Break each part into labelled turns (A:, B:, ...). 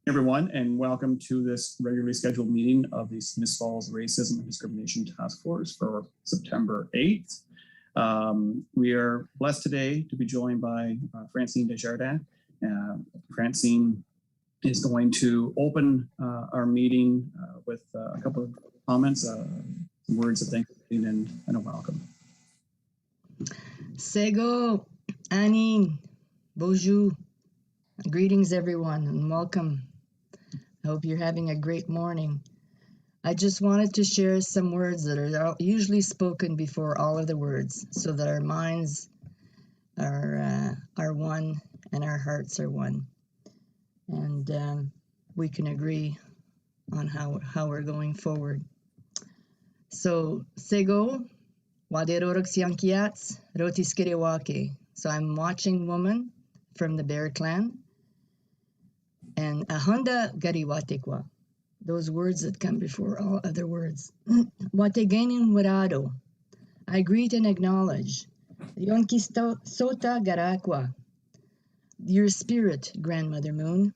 A: Everyone, and welcome to this regularly scheduled meeting of the Smiths Falls Racism and Discrimination Task Force for September 8th. We are blessed today to be joined by Francine Desjardins. Francine is going to open our meeting with a couple of comments, some words of thanks and a welcome.
B: Sego, Annie, bonjour. Greetings, everyone, and welcome. I hope you're having a great morning. I just wanted to share some words that are usually spoken before all of the words, so that our minds are one and our hearts are one, and we can agree on how we're going forward. So, Sego, Waderorok Yankiats, Rotiskirewake. So I'm watching woman from the Bear Clan. And Ahonda Gariwatekwa, those words that come before all other words. Wateganin Warado, I greet and acknowledge. Yonkisto Sota Garakwa, your spirit, Grandmother Moon.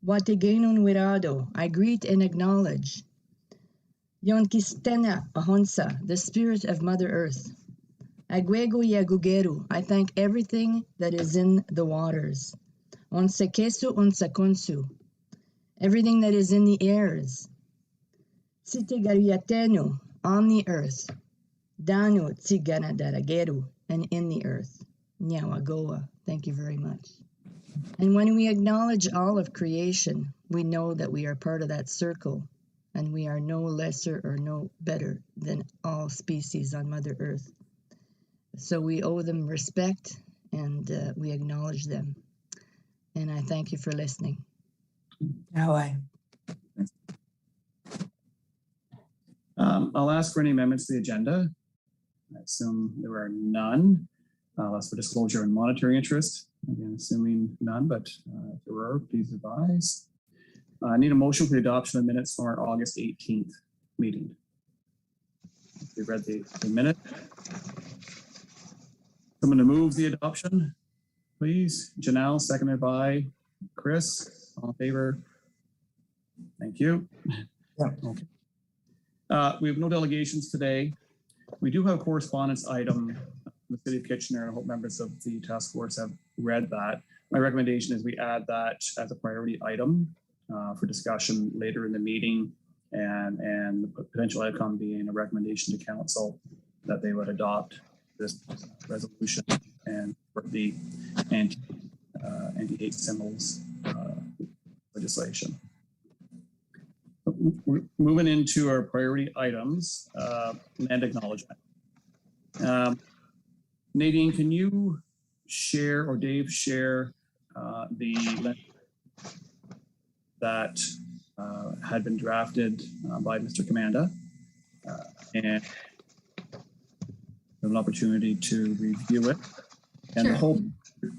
B: Wateganon Wirado, I greet and acknowledge. Yonkistena Ahonsa, the spirit of Mother Earth. Agwego Yagugeru, I thank everything that is in the waters. Onsekesu onsakonsu, everything that is in the airs. Tsitegariatenu, on the earth. Danu tsigana darageru, and in the earth. Nyawagoa, thank you very much. And when we acknowledge all of creation, we know that we are part of that circle, and we are no lesser or no better than all species on Mother Earth. So we owe them respect, and we acknowledge them. And I thank you for listening.
A: I'll ask for any amendments to the agenda. I assume there are none. I'll ask for disclosure and monetary interest. Again, assuming none, but if there are, please advise. I need a motion for the adoption of minutes from our August 18th meeting. We read the minute. Someone to move the adoption, please. Janelle, seconded by Chris. All in favor? Thank you.
C: Yeah.
A: Okay. We have no delegations today. We do have a correspondence item from the City of Kitchener. I hope members of the task force have read that. My recommendation is we add that as a priority item for discussion later in the meeting, and the potential outcome being a recommendation to council that they would adopt this resolution and for the anti-hate symbols legislation. We're moving into our priority items, land acknowledgement. Nadine, can you share, or Dave share, the land that had been drafted by Mr. Commanda, and an opportunity to review it. And the hope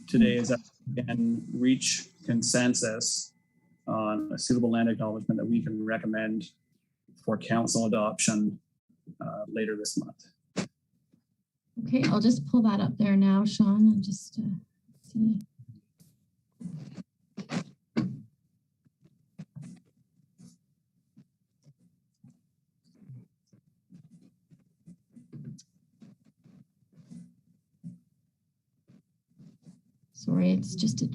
A: today is that we can reach consensus on a suitable land acknowledgement that we can recommend for council adoption later this month.
D: Okay, I'll just pull that up there now, Sean, and just see. Sorry, it's just a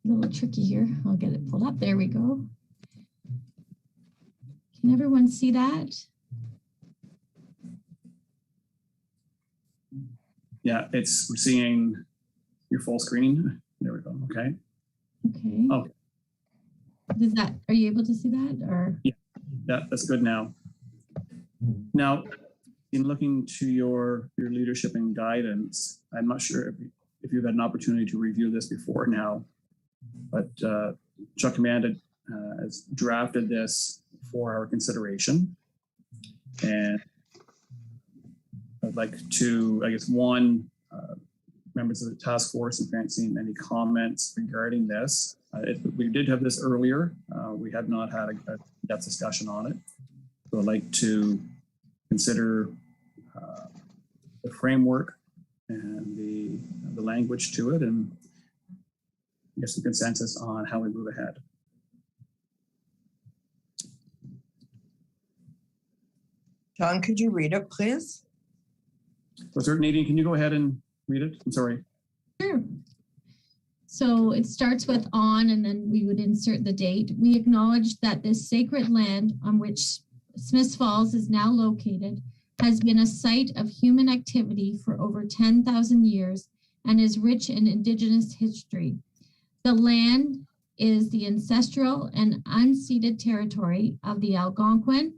D: little tricky here. I'll get it pulled up. There we go. Can everyone see that?
A: Yeah, we're seeing your full screen. There we go. Okay.
D: Okay.
A: Okay.
D: Are you able to see that, or?
A: Yeah, that's good now. Now, in looking to your leadership and guidance, I'm not sure if you've had an opportunity to review this before now, but Chuck Commanda has drafted this for our consideration. And I'd like to, I guess, members of the task force and Francine, any comments regarding this? We did have this earlier. We have not had a depth discussion on it. So I'd like to consider the framework and the language to it, and I guess the consensus on how we move ahead.
C: John, could you read it, please?
A: So, Nadine, can you go ahead and read it? I'm sorry.
D: Sure. So it starts with on, and then we would insert the date. We acknowledge that this sacred land on which Smiths Falls is now located has been a site of human activity for over 10,000 years and is rich in Indigenous history. The land is the ancestral and unceded territory of the Algonquin,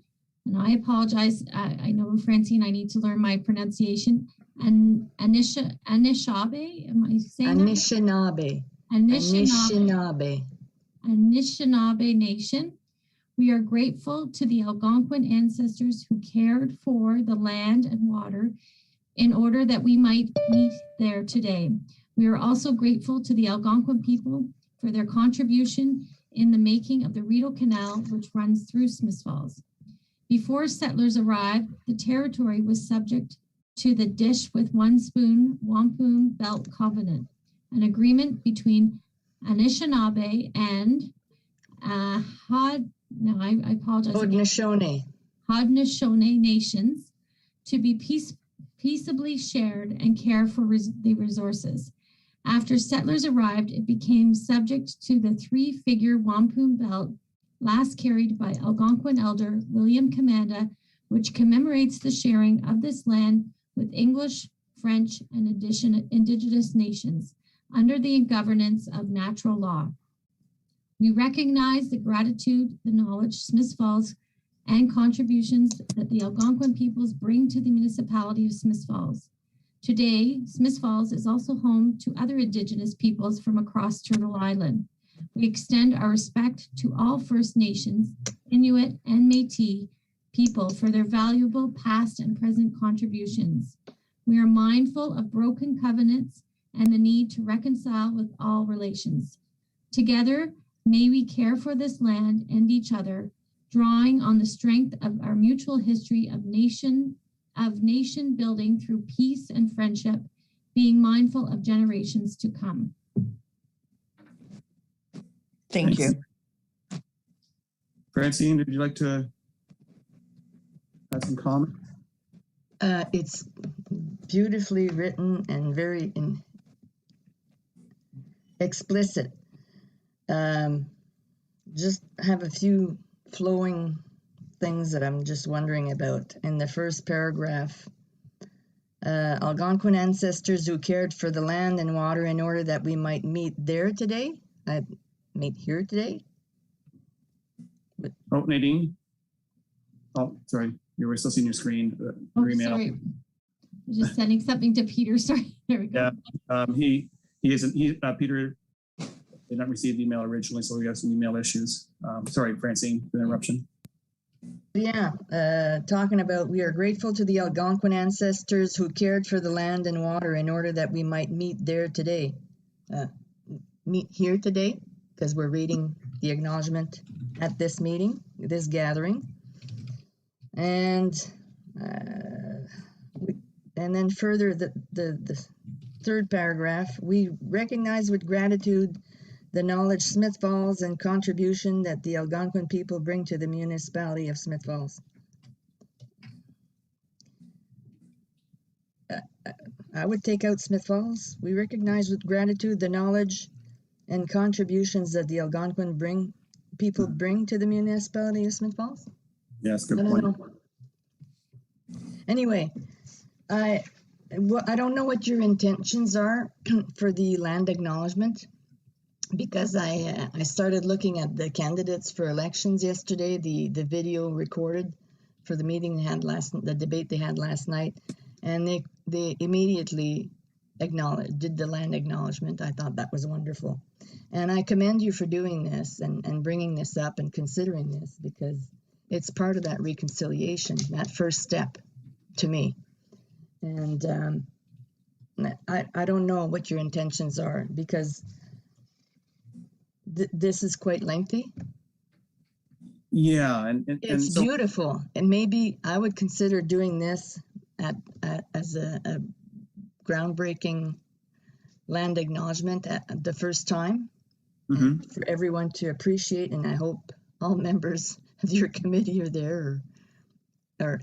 D: and I apologize, I know, Francine, I need to learn my pronunciation, and Anishinaabe, am I saying that?
B: Anishinaabe.
D: Anishinaabe.
B: Anishinaabe.
D: Anishinaabe Nation. We are grateful to the Algonquin ancestors who cared for the land and water in order that we might meet there today. We are also grateful to the Algonquin people for their contribution in the making of the Rideau Canal, which runs through Smiths Falls. Before settlers arrived, the territory was subject to the Dish with One Spoon Wampum Belt Covenant, an agreement between Anishinaabe and I apologize.
B: Haudenosaunee.
D: Haudenosaunee nations to be peaceably shared and care for the resources. After settlers arrived, it became subject to the three-figure wampum belt last carried by Algonquin elder William Commanda, which commemorates the sharing of this land with English, French, and Indigenous nations under the governance of natural law. We recognize the gratitude, the knowledge, Smiths Falls, and contributions that the Algonquin peoples bring to the municipality of Smiths Falls. Today, Smiths Falls is also home to other Indigenous peoples from across Turtle Island. We extend our respect to all First Nations, Inuit, and Métis people for their valuable past and present contributions. We are mindful of broken covenants and the need to reconcile with all relations. Together, may we care for this land and each other, drawing on the strength of our mutual history of nation building through peace and friendship, being mindful of generations to come.
C: Thank you.
A: Francine, would you like to add some comment?
B: It's beautifully written and very explicit. Just have a few flowing things that I'm just wondering about. In the first paragraph, Algonquin ancestors who cared for the land and water in order that we might meet there today. Meet here today.
A: Oh, Nadine. Oh, sorry. You were still seeing your screen. Your email.
D: Sorry. I'm just sending something to Peter. Sorry. There we go.
A: Yeah. Peter did not receive the email originally, so we have some email issues. Sorry, Francine, for the interruption.
B: Yeah, talking about we are grateful to the Algonquin ancestors who cared for the land and water in order that we might meet there today. Meet here today, because we're reading the acknowledgement at this meeting, this gathering. And then further, the third paragraph, we recognize with gratitude the knowledge Smiths Falls and contribution that the Algonquin people bring to the municipality of Smiths Falls. I would take out Smiths Falls. We recognize with gratitude the knowledge and contributions that the Algonquin people bring to the municipality of Smiths Falls.
A: Yes, good point.
B: Anyway, I don't know what your intentions are for the land acknowledgement, because I started looking at the candidates for elections yesterday, the video recorded for the meeting they had the debate they had last night, and they immediately did the land acknowledgement. I thought that was wonderful, and I commend you for doing this and bringing this up and considering this, because it's part of that reconciliation, that first step to me. And I don't know what your intentions are, because this is quite lengthy.
A: Yeah,
B: It's beautiful, and maybe I would consider doing this as a groundbreaking land acknowledgement at the first time, for everyone to appreciate. And I hope all members of your committee are there, or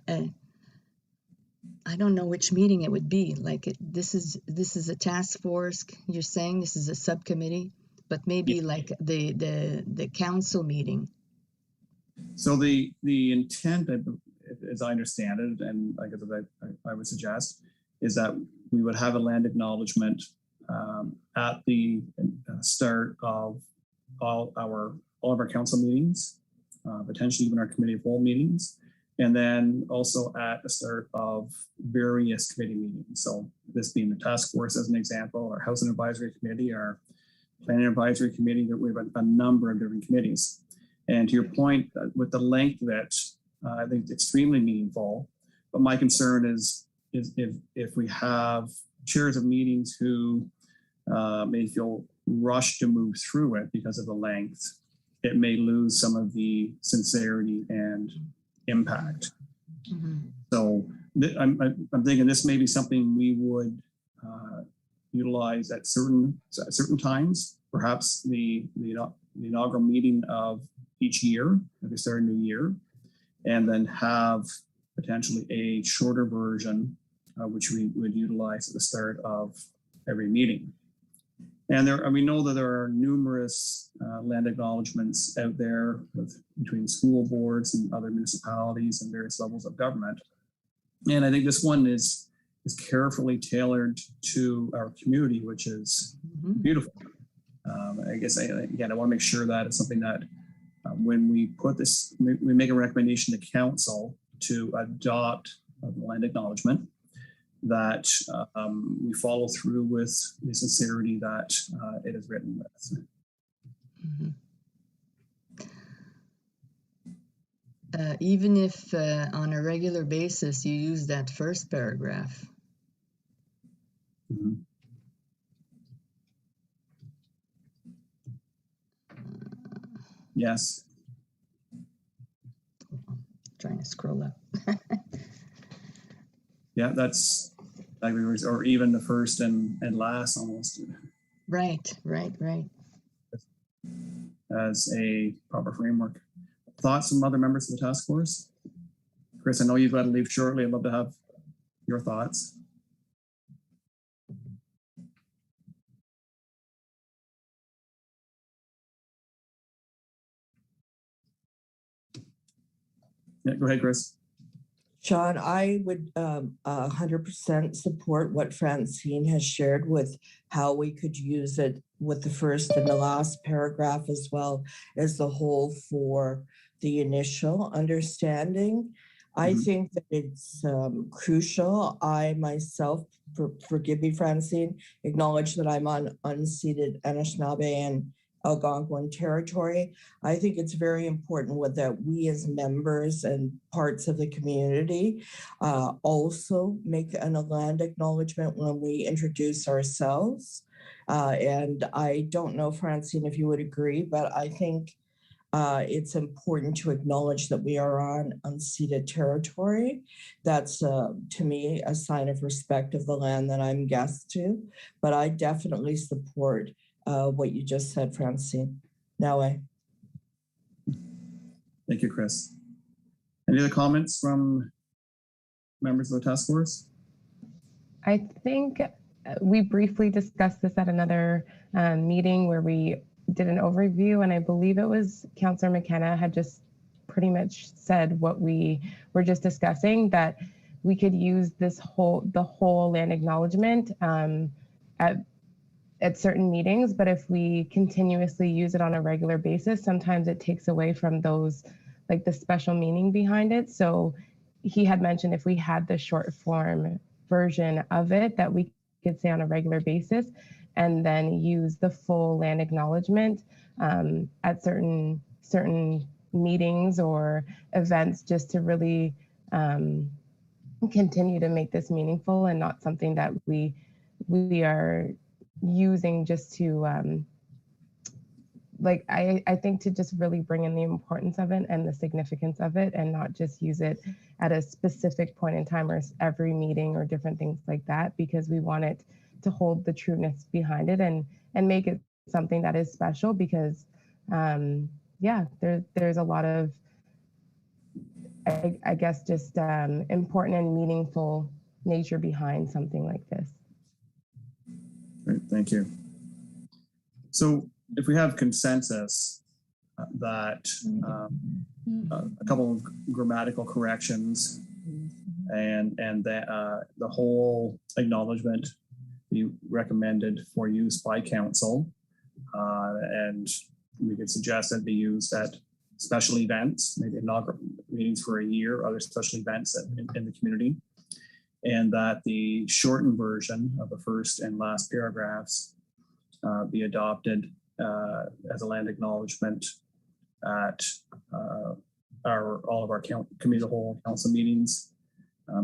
B: I don't know which meeting it would be. Like this is a task force. You're saying this is a subcommittee, but maybe like the council meeting.
A: So the intent, as I understand it, and I guess I would suggest, is that we would have a land acknowledgement at the start of all of our council meetings, potentially even our committee of whole meetings, and then also at the start of various committee meetings. So this being the task force as an example, our housing advisory committee, our planning advisory committee, that we have a number of different committees. And to your point, with the length of it, I think it's extremely meaningful. But my concern is if we have chairs of meetings who may feel rushed to move through it because of the length, it may lose some of the sincerity and impact.
B: Mm-hmm.
A: So I'm thinking this may be something we would utilize at certain times, perhaps the inaugural meeting of each year at the start of a new year, and then have potentially a shorter version which we would utilize at the start of every meeting. And we know that there are numerous land acknowledgements out there between school boards and other municipalities and various levels of government. And I think this one is carefully tailored to our community, which is beautiful. I guess I want to make sure that it's something that when we we make a recommendation to council to adopt the land acknowledgement, that we follow through with the sincerity that it is written with.
B: Mm-hmm. Even if on a regular basis you use that first paragraph.
A: Mm-hmm. Yes.
B: Trying to scroll up.
A: Yeah, that's like or even the first and last almost.
B: Right.
A: As a proper framework. Thoughts from other members of the task force? Chris, I know you've got to leave shortly. I'd love to have your thoughts. Yeah, go ahead, Chris.
C: Sean, I would 100% support what Francine has shared with how we could use it with the first and the last paragraph, as well as the whole for the initial understanding. I think that it's crucial. I myself, forgive me, Francine, acknowledge that I'm on unceded Anishinaabe and Algonquin territory. I think it's very important that we as members and parts of the community also make a land acknowledgement when we introduce ourselves. And I don't know, Francine, if you would agree, but I think it's important to acknowledge that we are on unceded territory. That's, to me, a sign of respect of the land that I'm guest to. But I definitely support what you just said, Francine. Nawe.
A: Thank you, Chris. Any other comments from members of the task force?
E: I think we briefly discussed this at another meeting where we did an overview, and I believe it was Councillor McKenna had just pretty much said what we were just discussing, that we could use the whole land acknowledgement at certain meetings, but if we continuously use it on a regular basis, sometimes it takes away from those, like the special meaning behind it. So he had mentioned if we had the short form version of it that we could say on a regular basis, and then use the full land acknowledgement at certain meetings or events, just to really continue to make this meaningful and not something that we are using just to I think to just really bring in the importance of it and the significance of it, and not just use it at a specific point in time or every meeting or different things like that, because we want it to hold the trueness behind it and make it something that is special, because there's a lot of I guess just important and meaningful nature behind something like this.
A: Great, thank you. So if we have consensus that a couple of grammatical corrections and the whole acknowledgement be recommended for use by council, and we could suggest that be used at special events, maybe inaugural meetings for a year, other special events in the community, and that the shortened version of the first and last paragraphs be adopted as a land acknowledgement at all of our committee of the whole council meetings,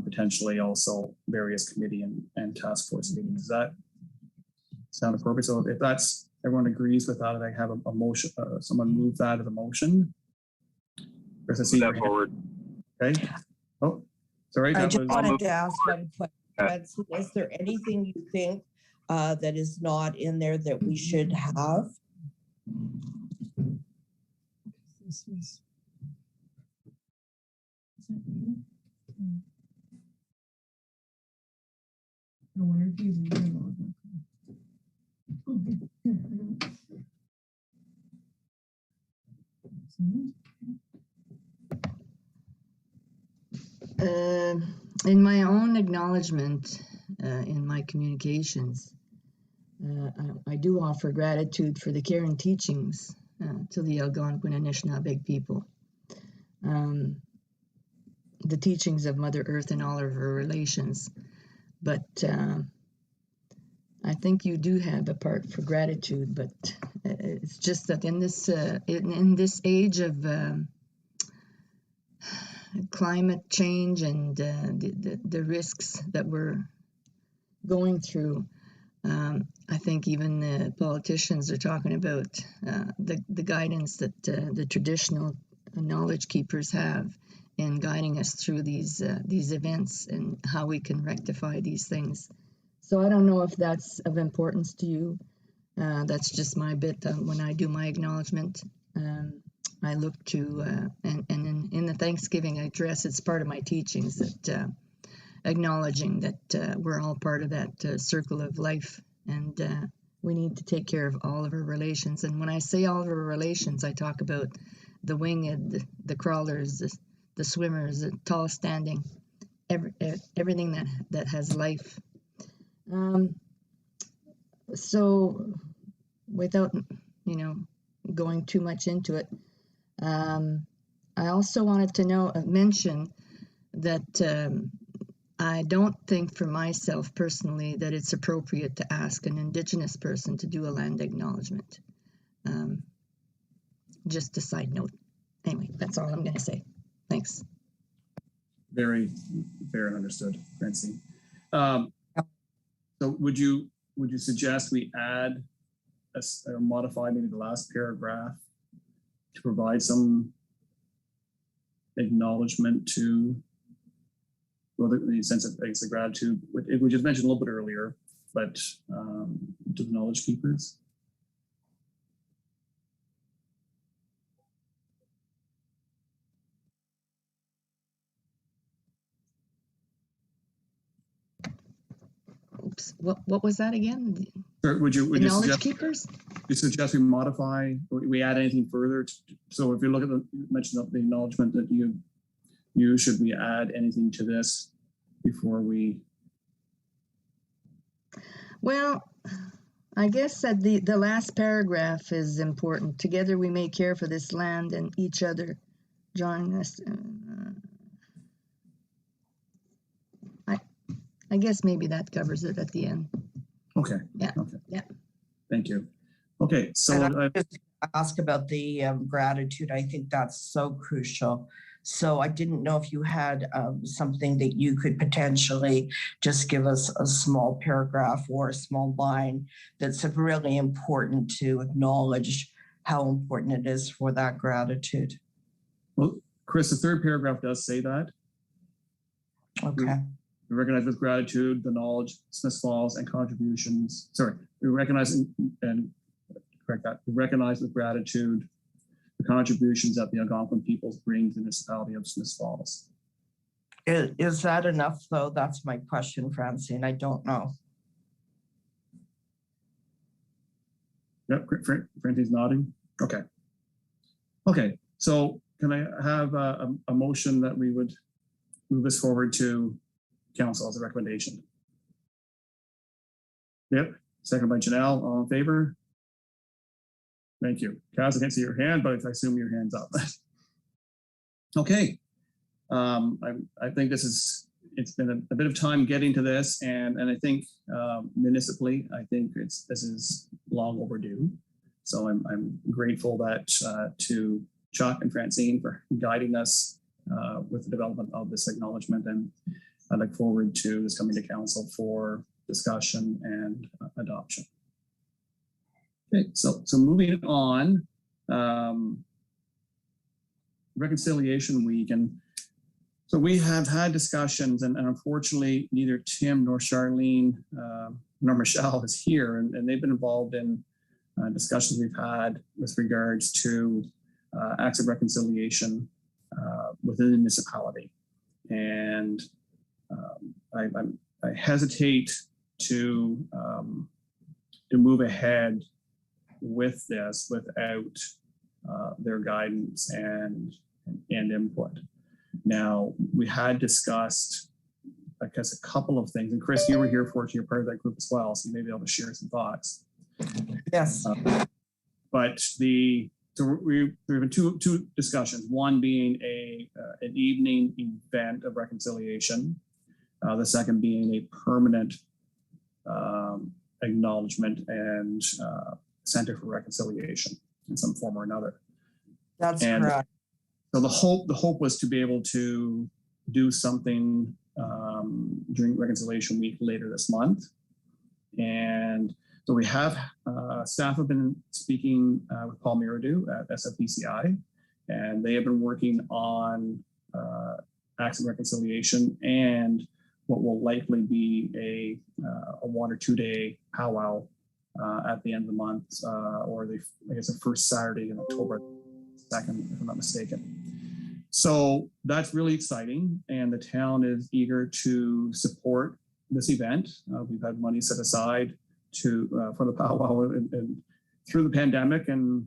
A: potentially also various committee and task force meetings. Does that sound appropriate? So if that's everyone agrees with that, I have a motion. Someone move that as a motion. Chris, I see
F: Move that forward.
A: Okay. Oh, sorry.
C: I
A: That
C: just
A: was,
C: wanted to ask one question. Is there anything you think that is not in there that we should have?
D: This was. I wonder if he's reading all of that. Oh, here, I got it.
B: In my own acknowledgement, in my communications, I do offer gratitude for the care and teachings to the Algonquin and Anishinaabe people. The teachings of Mother Earth and all of her relations. But I think you do have a part for gratitude, but it's just that in this age of climate change and the risks that we're going through, I think even the politicians are talking about the guidance that the traditional knowledge keepers have in guiding us through these events and how we can rectify these things. So I don't know if that's of importance to you. That's just my bit when I do my acknowledgement. I look to, and in the Thanksgiving address, it's part of my teachings that acknowledging that we're all part of that circle of life, and we need to take care of all of our relations. And when I say all of our relations, I talk about the winged, the crawlers, the swimmers, the tall standing, everything that has life. So without, going too much into it, I also wanted to mention that I don't think for myself personally that it's appropriate to ask an Indigenous person to do a land acknowledgement. Just a side note. Anyway, that's all I'm going to say. Thanks.
A: very fair and understood, Francie. So would you suggest we add or modify maybe the last paragraph to provide some acknowledgement to, well, the sense of the gratitude, we just mentioned a little bit earlier, but to the knowledge keepers?
B: Oops, what was that again?
A: Or would you
B: knowledge keepers?
A: You suggest we modify, or we add anything further? So if you look at mention the acknowledgement that you should we add anything to this before we?
B: Well, I guess that the last paragraph is important. Together we may care for this land and each other. John, I guess maybe that covers it at the end.
A: Okay.
B: Yeah.
A: Okay.
B: Yeah.
A: Thank you. Okay. So
C: And I just ask about the gratitude. I think that's so crucial. So I didn't know if you had something that you could potentially just give us a small paragraph or a small line that's really important to acknowledge how important it is for that gratitude.
A: well, Chris, the third paragraph does say that.
C: Okay.
A: We recognize with gratitude the knowledge, Smiths Falls, and contributions. Sorry, we recognize and correct that. We recognize with gratitude the contributions that the Algonquin peoples bring to the municipality of Smiths Falls.
C: Is that enough, though? That's my question, Francine. I don't know.
A: Yep, Francine's nodding. Okay. Okay, so can I have a motion that we would move this forward to council as a recommendation? Yep, second by Janelle, all in favor? Thank you. Kaz, I can't see your hand, but I assume your hand's up. Okay. I think it's been a bit of time getting to this, and I think municipally, I think this is long overdue. So I'm grateful that to Chuck and Francine for guiding us with the development of this acknowledgement, and I look forward to this coming to council for discussion and adoption. Okay, so moving on, Reconciliation Week, and so we have had discussions, and unfortunately, neither Tim nor Charlene nor Michelle is here, and they've been involved in discussions we've had with regards to acts of reconciliation within the municipality. And I hesitate to move ahead with this without their guidance and input. Now, we had discussed, I guess, a couple of things, and Chris, you were here for it, you're part of that group as well, so you may be able to share some thoughts.
C: Yes.
A: But we've been two discussions. One being an evening event of reconciliation. The second being a permanent acknowledgement and Center for Reconciliation in some form or another.
C: That's correct.
A: So the hope was to be able to do something during Reconciliation Week later this month. And so we have, staff have been speaking with Paul Miradew at SFPCI, and they have been working on acts of reconciliation and what will likely be a 1 or 2 day powwow at the end of the month, or I guess the first Saturday in October 2nd, if I'm not mistaken. So that's really exciting, and the town is eager to support this event. We've had money set aside for the powwow and through the pandemic, and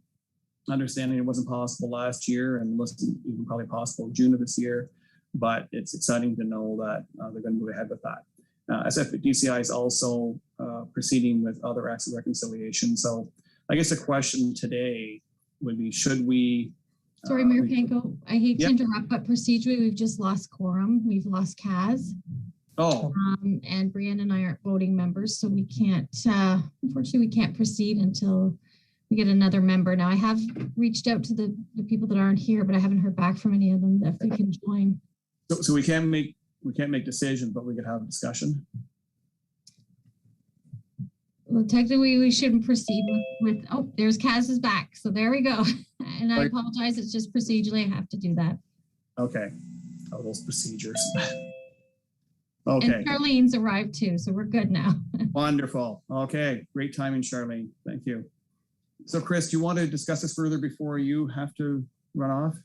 A: understanding it wasn't possible last year and wasn't even probably possible in June of this year, but it's exciting to know that they're going to move ahead with that. SFPCI is also proceeding with other acts of reconciliation. So I guess the question today would be, should we...
D: Sorry, Mayor Panko, I hate to interrupt, but procedurally, we've just lost quorum. We've lost Kaz.
A: Oh.
D: And Brianne and I aren't voting members, so we can't, unfortunately, we can't proceed until we get another member. Now, I have reached out to the people that aren't here, but I haven't heard back from any of them if they can join.
A: So we can't make decisions, but we could have a discussion.
D: Well, technically, we shouldn't proceed with oh, there's Kaz is back. So there we go. And I apologize. It's just procedurally I have to do that.
A: Okay. Oh, those procedures. Okay.
D: And Charlene's arrived too, so we're good now.
A: Wonderful. Okay. Great timing, Charlene. Thank you. So, Chris, do you want to discuss this further before you have to run off?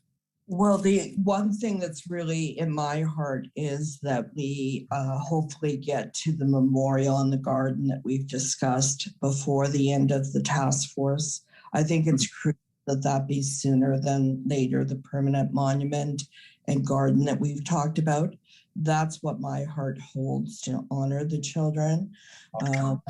C: Well, the one thing that's really in my heart is that we hopefully get to the memorial in the garden that we've discussed before the end of the task force. I think it's crucial that be sooner than later, the permanent monument and garden that we've talked about. That's what my heart holds, to honor the children. So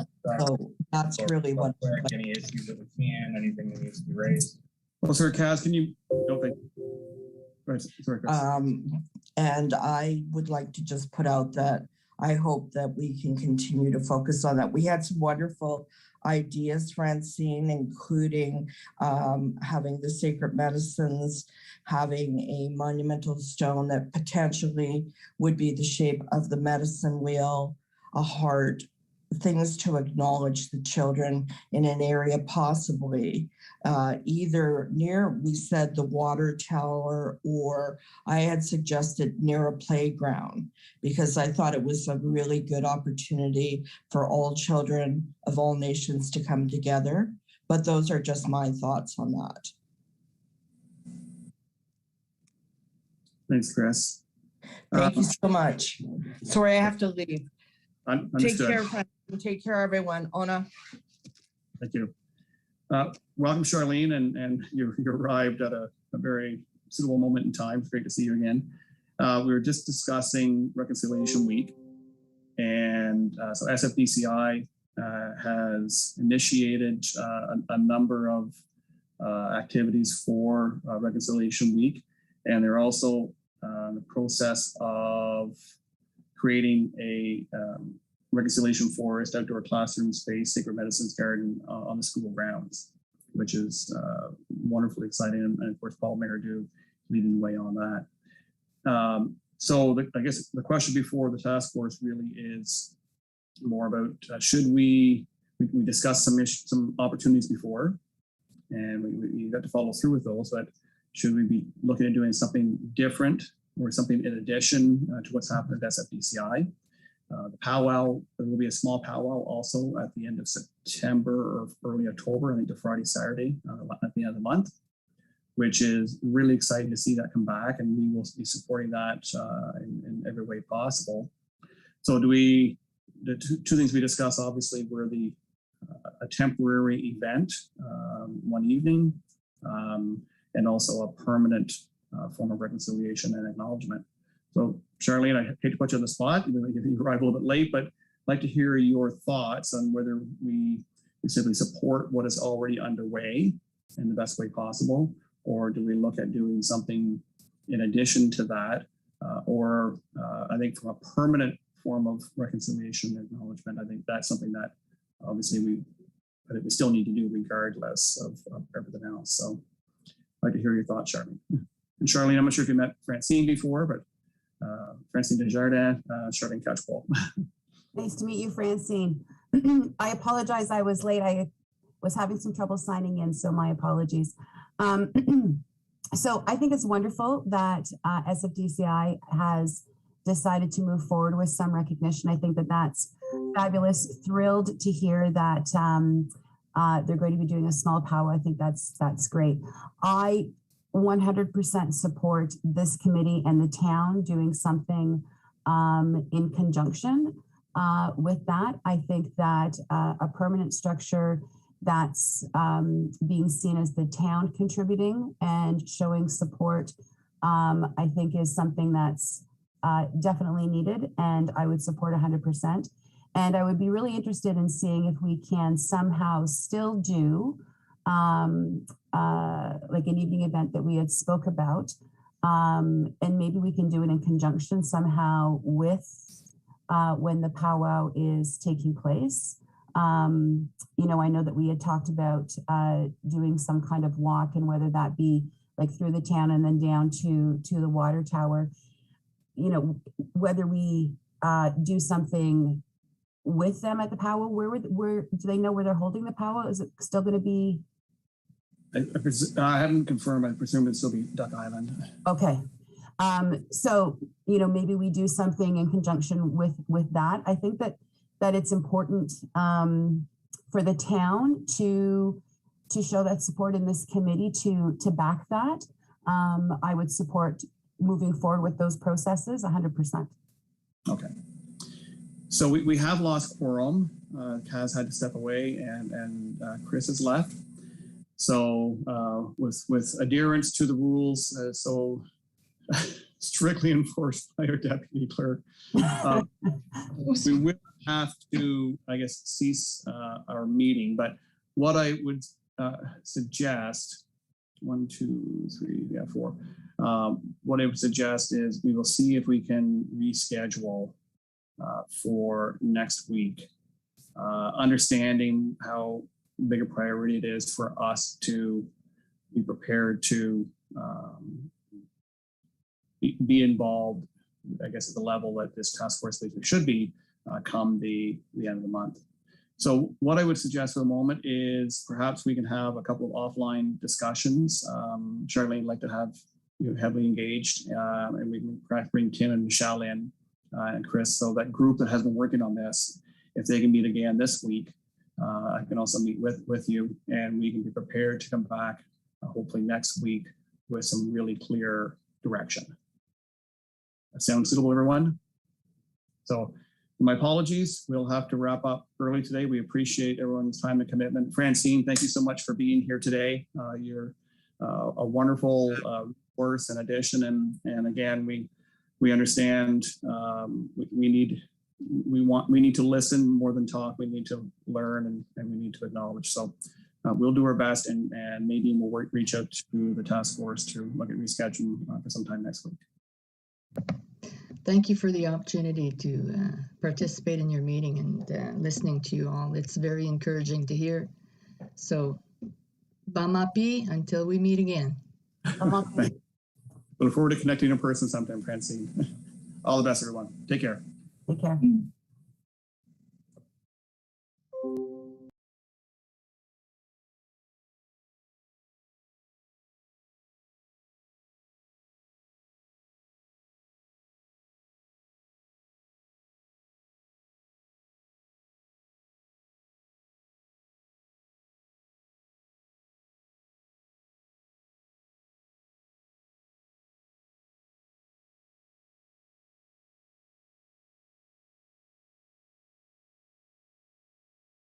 C: that's really what...
F: Any issues that we can, anything that needs to be raised.
A: Well, sir, Kaz, can you... No, thank you. Sorry, Chris.
C: And I would like to just put out that I hope that we can continue to focus on that. We had some wonderful ideas, Francine, including having the sacred medicines, having a monumental stone that potentially would be the shape of the medicine wheel, a heart, things to acknowledge the children in an area possibly either near, we said, the water tower, or I had suggested near a playground, because I thought it was a really good opportunity for all children of all nations to come together. But those are just my thoughts on that.
A: Thanks, Chris.
C: Thank you so much. Sorry, I have to leave. Take
A: Understood.
C: care, friends. Take care, everyone. Ona.
A: Thank you. Welcome, Charlene, and you arrived at a very suitable moment in time. It's great to see you again. We were just discussing Reconciliation Week, and so SFDCI has initiated a number of activities for Reconciliation Week, and they're also in the process of creating a Reconciliation Forest outdoor classroom space, Sacred Medicines Garden on the school grounds, which is wonderfully exciting. And of course, Paul Merridew leading the way on that. So I guess the question before the task force really is more about should we discussed some opportunities before, and we got to follow through with those, but should we be looking at doing something different or something in addition to what's happened at SFDCI? The powwow, there will be a small powwow also at the end of September or early October, I think the Friday, Saturday at the end of the month, which is really exciting to see that come back, and we will be supporting that in every way possible. So the two things we discussed obviously were a temporary event, one evening, and also a permanent form of reconciliation and acknowledgement. So Charlene, I hate to put you on the spot, you arrived a little bit late, but I'd like to hear your thoughts on whether we simply support what is already underway in the best way possible, or do we look at doing something in addition to that, or I think from a permanent form of reconciliation and acknowledgement, I think that's something that obviously I think we still need to do regardless of everything else. So I'd like to hear your thoughts, Charlene. And Charlene, I'm not sure if you met Francine before, but Francine Desjardins, Charlene Catchpole.
G: Nice to meet you, Francine. I apologize, I was late. I was having some trouble signing in, so my apologies. So I think it's wonderful that SFDCI has decided to move forward with some recognition. I think that that's fabulous. Thrilled to hear that they're going to be doing a small powwow. I think that's great. I 100% support this committee and the town doing something in conjunction with that. I think that a permanent structure that's being seen as the town contributing and showing support, I think is something that's definitely needed, and I would support 100%. And I would be really interested in seeing if we can somehow still do like an evening event that we had spoke about, and maybe we can do it in conjunction somehow with when the powwow is taking place. You know, I know that we had talked about doing some kind of walk, and whether that be like through the town and then down to the water tower. You know, whether we do something with them at the powwow. Where do they know where they're holding the powwow? Is it still going to be?
A: I haven't confirmed. I presume it'll still be Duck Island.
G: Okay. So, you know, maybe we do something in conjunction with that. I think that it's important for the town to show that support in this committee to back that. I would support moving forward with those processes 100%. Okay.
A: So we have lost quorum. Kaz had to step away, and Chris has left. So with adherence to the rules, so strictly enforced by our deputy clerk, we will have to, I guess, cease our meeting. But what I would suggest, 1, 2, 3, 4. What I would suggest is we will see if we can reschedule for next week, understanding how big a priority it is for us to be prepared to be involved, I guess, at the level that this task force should be come the end of the month. So what I would suggest for the moment is perhaps we can have a couple of offline discussions. Charlene would like to have you heavily engaged, and we can perhaps bring Kim and Michelle in and Chris. So that group that has been working on this, if they can meet again this week, I can also meet with you, and we can be prepared to come back hopefully next week with some really clear direction. Sounds suitable, everyone? So my apologies. We'll have to wrap up early today. We appreciate everyone's time and commitment. Francine, thank you so much for being here today. You're a wonderful resource and addition. And again, we understand we need to listen more than talk. We need to learn and we need to acknowledge. So we'll do our best and maybe we'll reach out to the task force to look at rescheduling for sometime next week.
B: Thank you for the opportunity to participate in your meeting and listening to you all. It's very encouraging to hear. So, Bamapi, until we meet again.
A: Look forward to connecting in person sometime, Francine. All the best, everyone. Take care.
G: Take care.